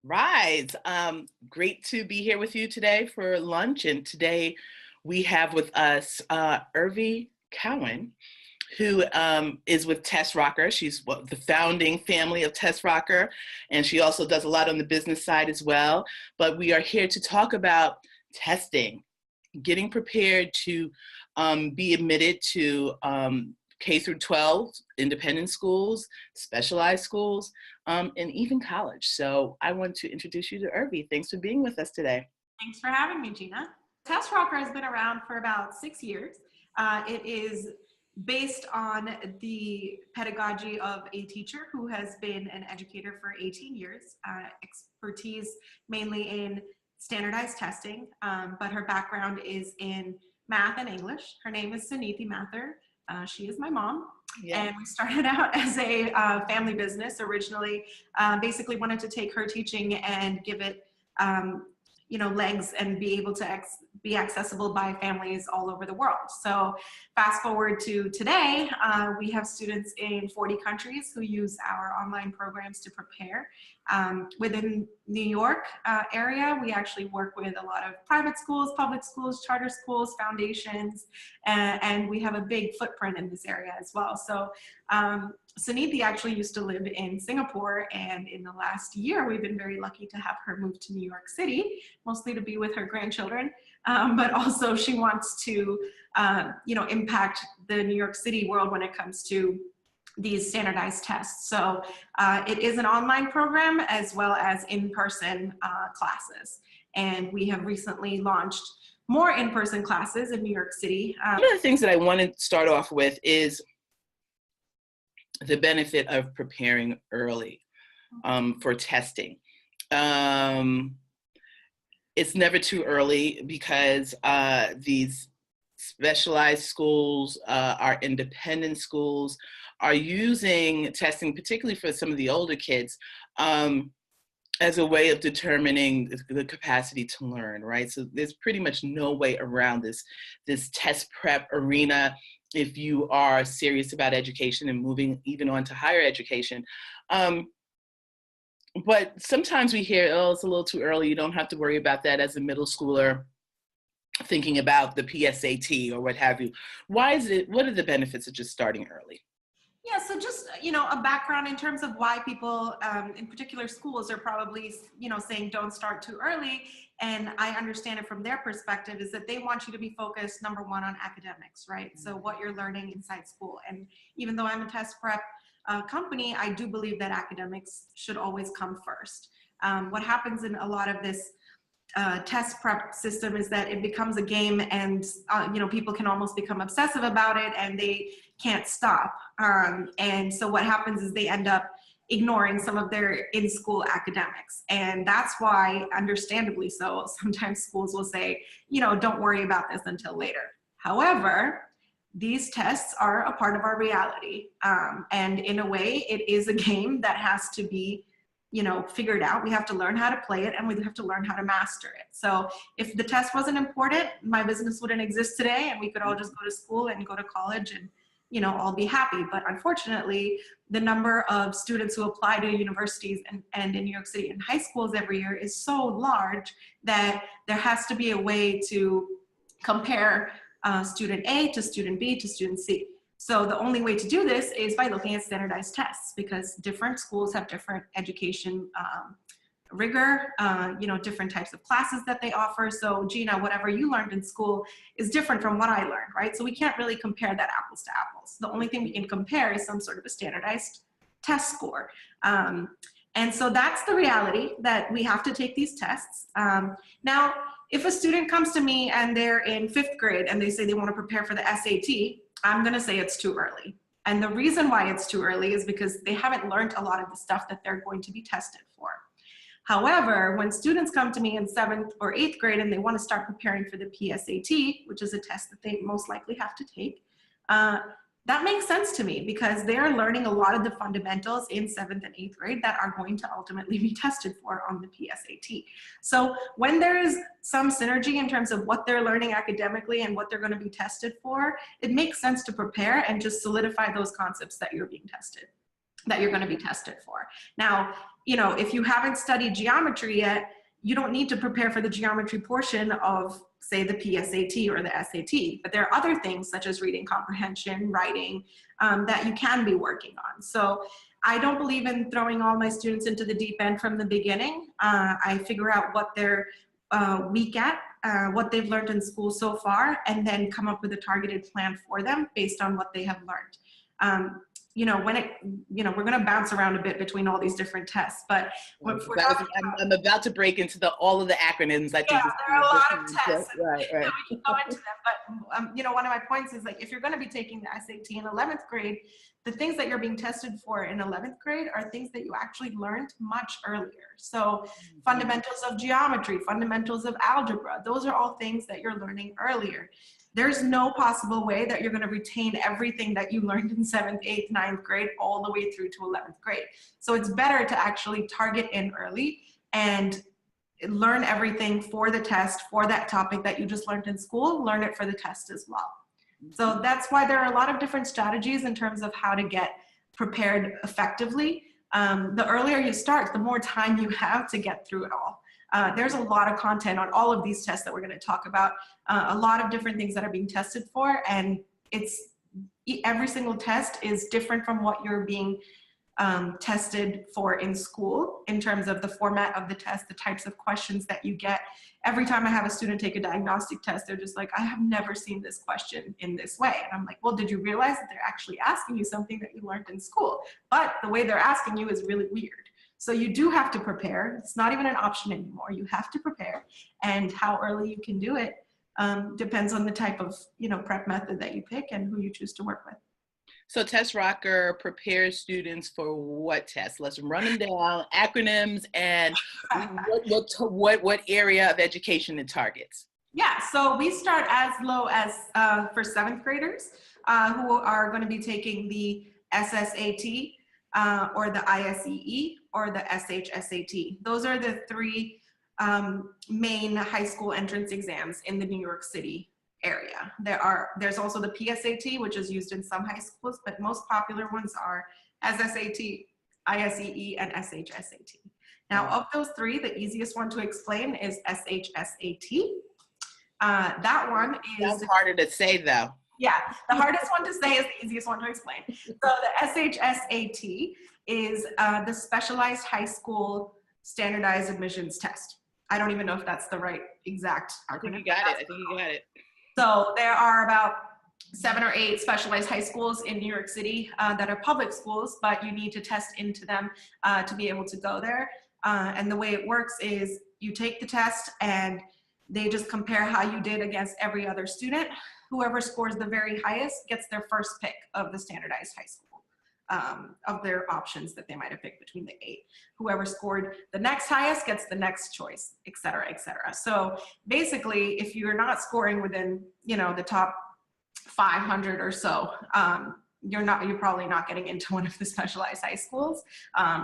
Rise. Great to be here with you today for lunch. And today we have with us Urvi Cowan, who is with TestRocker. She's the founding family of TestRocker, and she also does a lot on the business side as well. But we are here to talk about testing, getting prepared to be admitted to K through 12 independent schools, specialized schools, and even college. So I want to introduce you to Urvi. Thanks for being with us today. Thanks for having me, Gina. TestRocker has been around for about 6 years. It is based on the pedagogy of a teacher who has been an educator for 18 years, expertise mainly in standardized testing, but her background is in math and English. Her name is Suniti Mathur. She is my mom. Yeah. And we started out as a family business originally. Basically wanted to take her teaching and give it legs and be able to be accessible by families all over the world. So fast forward to today, we have students in 40 countries who use our online programs to prepare. Within New York area, we actually work with a lot of private schools, public schools, charter schools, foundations, and we have a big footprint in this area as well. So Suniti actually used to live in Singapore, and in the last year, we've been very lucky to have her move to New York City, mostly to be with her grandchildren, but also she wants to, impact the New York City world when it comes to these standardized tests. So it is an online program as well as in-person classes. And we have recently launched more in-person classes in New York City. One of the things that I want to start off with is the benefit of preparing early for testing. It's never too early because these specialized schools, our independent schools, are using testing, particularly for some of the older kids, as a way of determining the capacity to learn, right? So there's pretty much no way around this test prep arena if you are serious about education and moving even on to higher education. But sometimes we hear, oh, it's a little too early. You don't have to worry about that as a middle schooler thinking about the PSAT or what have you. What are the benefits of just starting early? Yeah, so just, a background in terms of why people, in particular schools, are probably, saying don't start too early. And I understand it from their perspective is that they want you to be focused, number one, on academics, right? So what you're learning inside school. And even though I'm a test prep company, I do believe that academics should always come first. What happens in a lot of this test prep system is that it becomes a game, and people can almost become obsessive about it and they can't stop. And so what happens is they end up ignoring some of their in-school academics. And that's why, understandably so, sometimes schools will say, don't worry about this until later. However, these tests are a part of our reality. And in a way, it is a game that has to be figured out. We have to learn how to play it, and we have to learn how to master it. So if the test wasn't important, my business wouldn't exist today, and we could all just go to school and go to college and, all be happy. But unfortunately, the number of students who apply to universities and in New York City in high schools every year is so large that there has to be a way to compare student A to student B to student C. So the only way to do this is by looking at standardized tests, because different schools have different education rigor, different types of classes that they offer. So Gina, whatever you learned in school is different from what I learned, right? So we can't really compare that apples to apples. The only thing we can compare is some sort of a standardized test score. And so that's the reality, that we have to take these tests. Now, if a student comes to me and they're in 5th grade and they say they want to prepare for the SAT, I'm going to say it's too early. And the reason why it's too early is because they haven't learned a lot of the stuff that they're going to be tested for. However, when students come to me in 7th or 8th grade and they want to start preparing for the PSAT, which is a test that they most likely have to take, that makes sense to me, because they're learning a lot of the fundamentals in 7th and 8th grade that are going to ultimately be tested for on the PSAT. So when there is some synergy in terms of what they're learning academically and what they're going to be tested for, it makes sense to prepare and just solidify those concepts that you're being tested. that you're going to be tested for. Now, you know, if you haven't studied geometry yet, you don't need to prepare for the geometry portion of, say, the PSAT or the SAT, but there are other things such as reading comprehension, writing, that you can be working on. So I don't believe in throwing all my students into the deep end from the beginning. I figure out what they're weak at, what they've learned in school so far, and then come up with a targeted plan for them based on what they have learned. You know, when it, you know, we're going to bounce around a bit between all these different tests, but what we're talking about, I'm about to break into all of the acronyms. I think yeah, there are a lot of tests. Right. We can go into them, but you know, one of my points is, like, if you're going to be taking the SAT in 11th grade, the things that you're being tested for in 11th grade are things that you actually learned much earlier. So fundamentals of geometry, fundamentals of algebra, those are all things that you're learning earlier. There's no possible way that you're going to retain everything that you learned in 7th, 8th, 9th grade all the way through to 11th grade. So it's better to actually target in early and learn everything for the test, for that topic that you just learned in school, learn it for the test as well. So that's why there are a lot of different strategies in terms of how to get prepared effectively. The earlier you start, the more time you have to get through it all. There's a lot of content on all of these tests that we're going to talk about, a lot of different things that are being tested for, and every single test is different from what you're being tested for in school in terms of the format of the test, the types of questions that you get. Every time I have a student take a diagnostic test, they're just like, I have never seen this question in this way. And I'm like, well, did you realize that they're actually asking you something that you learned in school? But the way they're asking you is really weird. So you do have to prepare. It's not even an option anymore. You have to prepare, and how early you can do it depends on the type of, you know, prep method that you pick and who you choose to work with. So TestRocker prepares students for what tests? Let's run them down, acronyms, and what area of education it targets. Yeah, so we start as low as for 7th graders who are going to be taking the SSAT or the ISEE or the SHSAT. Those are the three main high school entrance exams in the New York City area. There's also the PSAT, which is used in some high schools, but most popular ones are SSAT, ISEE, and SHSAT. Now, of those three, the easiest one to explain is SHSAT. That one is... Sounds harder to say, though. Yeah, the hardest one to say is the easiest one to explain. So the SHSAT is the Specialized High School Standardized Admissions Test. I don't even know if that's the right exact acronym. I think you got it. I think you got it. So there are about 7 or 8 specialized high schools in New York City that are public schools, but you need to test into them to be able to go there. And the way it works is you take the test and they just compare how you did against every other student. Whoever scores the very highest gets their first pick of the standardized high school, of their options that they might have picked between the 8. Whoever scored the next highest gets the next choice, et cetera, et cetera. So basically, if you're not scoring within, you know, the top 500 or so, you're probably not getting into one of the specialized high schools,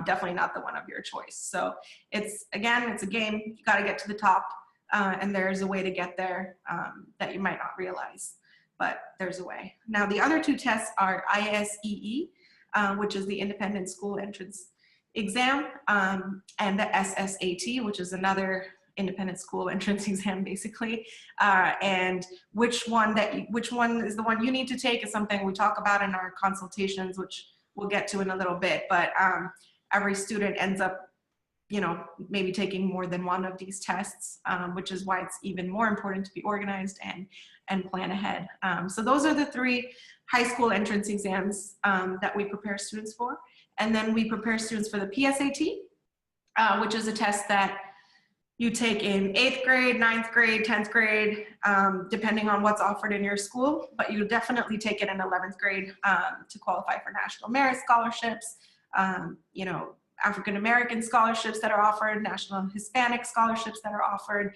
definitely not the one of your choice. So it's a game, you gotta get to the top, and there's a way to get there that you might not realize, but there's a way. Now the other 2 tests are ISEE, which is the Independent School Entrance Exam, and the SSAT, which is another independent school entrance exam, basically. And which one is the one you need to take is something we talk about in our consultations, which we'll get to in a little bit. But every student ends up, you know, maybe taking more than one of these tests, which is why it's even more important to be organized and plan ahead. So those are the 3 high school entrance exams that we prepare students for. And then we prepare students for the PSAT, which is a test that you take in 8th grade, 9th grade, 10th grade, depending on what's offered in your school, but you definitely take it in 11th grade to qualify for national merit scholarships, you know, African-American scholarships that are offered, national Hispanic scholarships that are offered.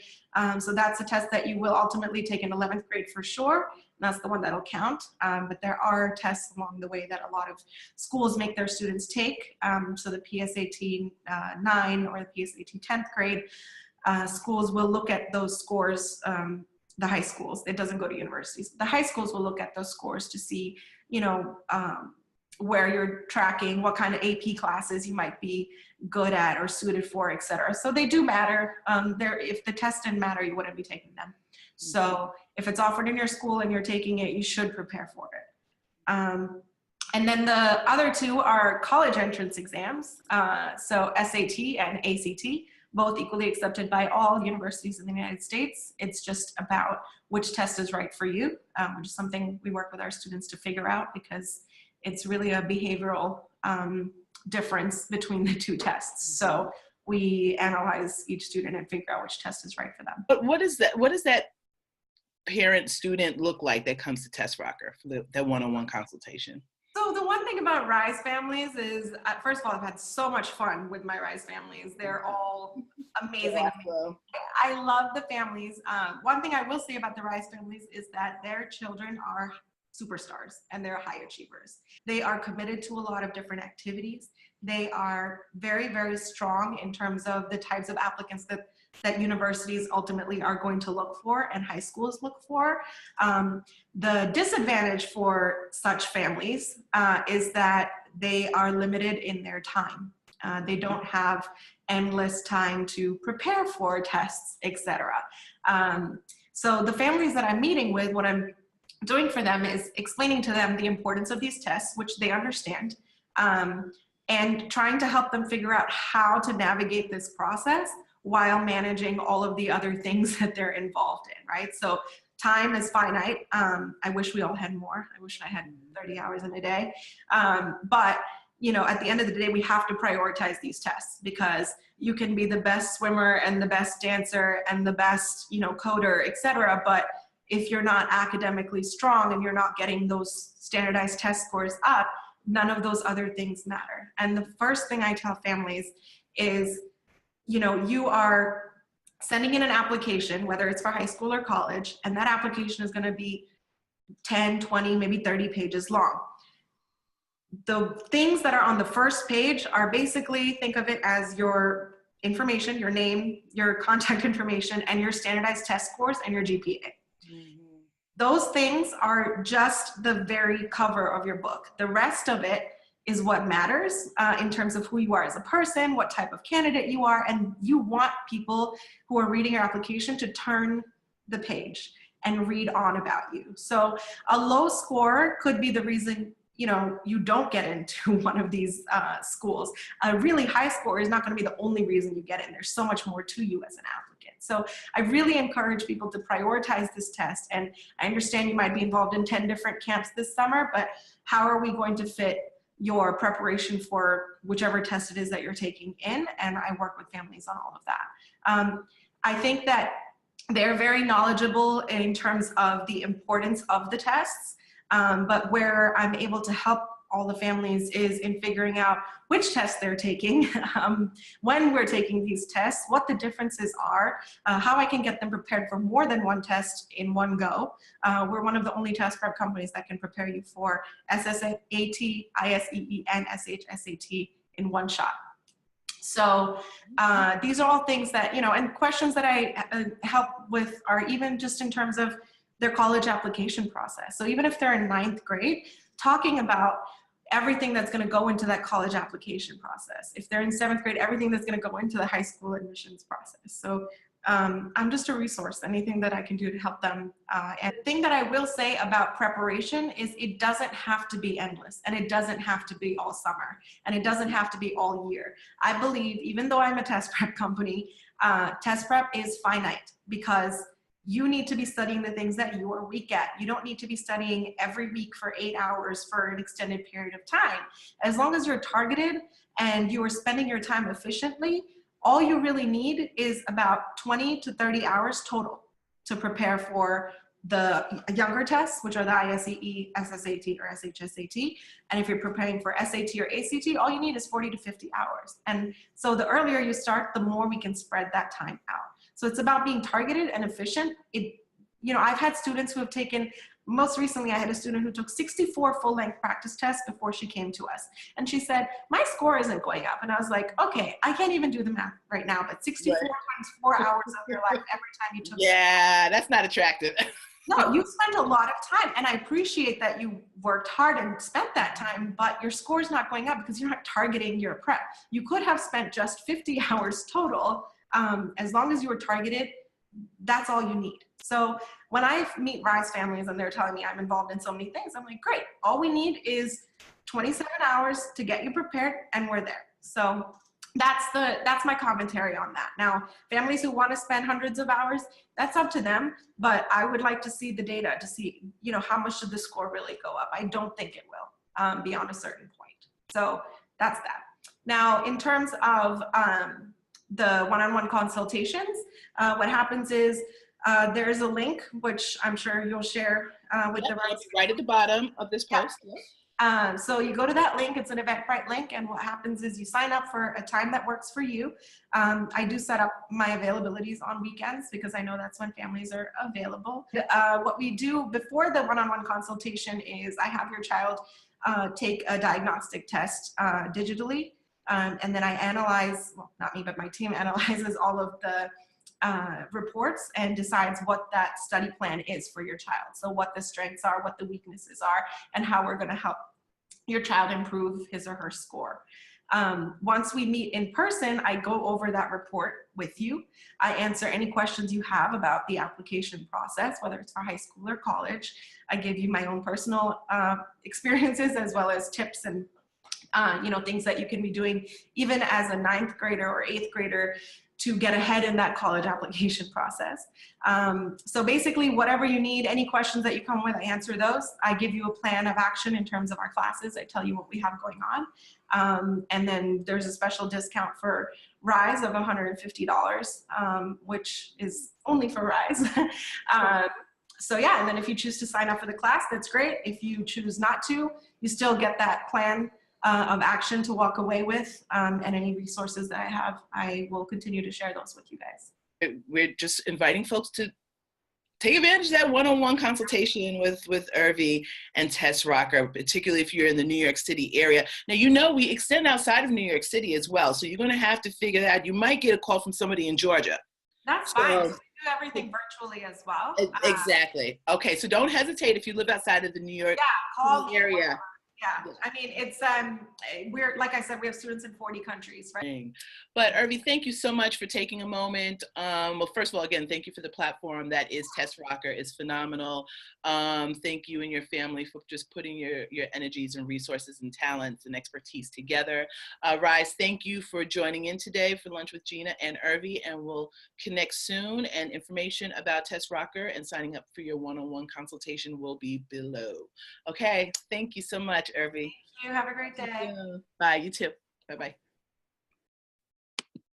So that's a test that you will ultimately take in 11th grade for sure. And that's the one that'll count. But there are tests along the way that a lot of schools make their students take. So the PSAT 9 or the PSAT 10th grade, schools will look at those scores, the high schools. It doesn't go to universities. The high schools will look at those scores to see, you know, where you're tracking what kind of AP classes you might be good at or suited for, et cetera. So they do matter. If the tests didn't matter, you wouldn't be taking them. So if it's offered in your school and you're taking it, you should prepare for it. And then the other two are college entrance exams. So SAT and ACT, both equally accepted by all universities in the United States. It's just about which test is right for you, which is something we work with our students to figure out, because it's really a behavioral difference between the two tests. So we analyze each student and figure out which test is right for them. But what does that parent student look like that comes to TestRocker for that one-on-one consultation? So the one thing about RIISE families is, first of all, I've had so much fun with my RIISE families. They're all amazing. Awesome. I love the families. One thing I will say about the RIISE families is that their children are superstars and they're high achievers. They are committed to a lot of different activities. They are very, very strong in terms of the types of applicants that universities ultimately are going to look for and high schools look for. The disadvantage for such families is that they are limited in their time. They don't have endless time to prepare for tests, etc. So the families that I'm meeting with, what I'm doing for them is explaining to them the importance of these tests, which they understand, and trying to help them figure out how to navigate this process while managing all of the other things that they're involved in, right? So time is finite. I wish we all had more. I wish I had 30 hours in a day. But you know, at the end of the day, we have to prioritize these tests, because you can be the best swimmer and the best dancer and the best, you know, coder, et cetera. But if you're not academically strong and you're not getting those standardized test scores up, none of those other things matter. And the first thing I tell families is, you know, you are sending in an application, whether it's for high school or college, and that application is going to be 10, 20, maybe 30 pages long. The things that are on the first page are basically, think of it as your information, your name, your contact information, and your standardized test scores and your GPA. Those things are just the very cover of your book. The rest of it is what matters in terms of who you are as a person, what type of candidate you are, and you want people who are reading your application to turn the page and read on about you. So a low score could be the reason, you know, you don't get into one of these schools. A really high score is not going to be the only reason you get in. There's so much more to you as an applicant. So I really encourage people to prioritize this test. And I understand you might be involved in 10 different camps this summer, but how are we going to fit your preparation for whichever test it is that you're taking in? And I work with families on all of that. I think that they're very knowledgeable in terms of the importance of the tests. But where I'm able to help all the families is in figuring out which tests they're taking, when we're taking these tests, what the differences are, how I can get them prepared for more than one test in one go. We're one of the only test prep companies that can prepare you for SSAT, ISEE, and SHSAT in one shot. So these are all things that, you know, and questions that I help with are even just in terms of their college application process. So even if they're in 9th grade, talking about everything that's going to go into that college application process. If they're in 7th grade, everything that's going to go into the high school admissions process. So I'm just a resource, anything that I can do to help them. And the thing that I will say about preparation is it doesn't have to be endless, and it doesn't have to be all summer, and it doesn't have to be all year. I believe, even though I'm a test prep company, test prep is finite, because you need to be studying the things that you are weak at. You don't need to be studying every week for 8 hours for an extended period of time. As long as you're targeted and you are spending your time efficiently, all you really need is about 20 to 30 hours total to prepare for the younger tests, which are the ISEE, SSAT, or SHSAT. And if you're preparing for SAT or ACT, all you need is 40 to 50 hours. And so the earlier you start, the more we can spread that time out. So it's about being targeted and efficient. You know, I've had students who have taken, most recently I had a student who took 64 full-length practice tests before she came to us. And she said, my score isn't going up. And I was like, okay, I can't even do the math right now, but 64 times 4 hours of your life every time you took. Yeah, that's not attractive. No, you spent a lot of time, and I appreciate that you worked hard and spent that time, but your score's not going up because you're not targeting your prep. You could have spent just 50 hours total. As long as you were targeted, that's all you need. So when I meet RIISE families and they're telling me I'm involved in so many things, I'm like, great, all we need is 27 hours to get you prepared, and we're there. So that's my commentary on that. Now, families who want to spend hundreds of hours, that's up to them, but I would like to see the data to see, you know, how much did the score really go up? I don't think it will beyond a certain point. So that's that. Now, in terms of the one-on-one consultations, what happens is there's a link, which I'm sure you'll share with the right at the bottom of this post. Yeah. So you go to that link, it's an Eventbrite link, and what happens is you sign up for a time that works for you. I do set up my availabilities on weekends because I know that's when families are available. What we do before the one-on-one consultation is I have your child take a diagnostic test digitally, and then I analyze, well, not me, but my team analyzes all of the reports and decides what that study plan is for your child. So what the strengths are, what the weaknesses are, and how we're going to help your child improve his or her score. Once we meet in person, I go over that report with you. I answer any questions you have about the application process, whether it's for high school or college. I give you my own personal experiences as well as tips and you know, things that you can be doing even as a 9th grader or 8th grader to get ahead in that college application process. So basically, whatever you need, any questions that you come with, I answer those. I give you a plan of action in terms of our classes. I tell you what we have going on. And then there's a special discount for RIISE of $150, which is only for RIISE. So yeah, and then if you choose to sign up for the class, that's great. If you choose not to, you still get that plan of action to walk away with, and any resources that I have, I will continue to share those with you guys. We're just inviting folks to take advantage of that one-on-one consultation with Urvi and TestRocker, particularly if you're in the New York City area. Now, you know, we extend outside of New York City as well, so you're going to have to figure that out. You might get a call from somebody in Georgia. That's fine. We do everything virtually as well. Exactly. Okay, so don't hesitate if you live outside of the New York area. Yeah, I mean, it's, we're, like I said, we have students in 40 countries, right? But Urvi, thank you so much for taking a moment. Well, first of all, again, thank you for the platform that is TestRocker. It's phenomenal. Thank you and your family for just putting your energies and resources and talents and expertise together. RIISE, thank you for joining in today for Lunch with Gina and Urvi, and we'll connect soon, and information about TestRocker and signing up for your one-on-one consultation will be below. Okay, thank you so much, Urvi. Thank you. Have a great day. Bye. You too. Bye-bye.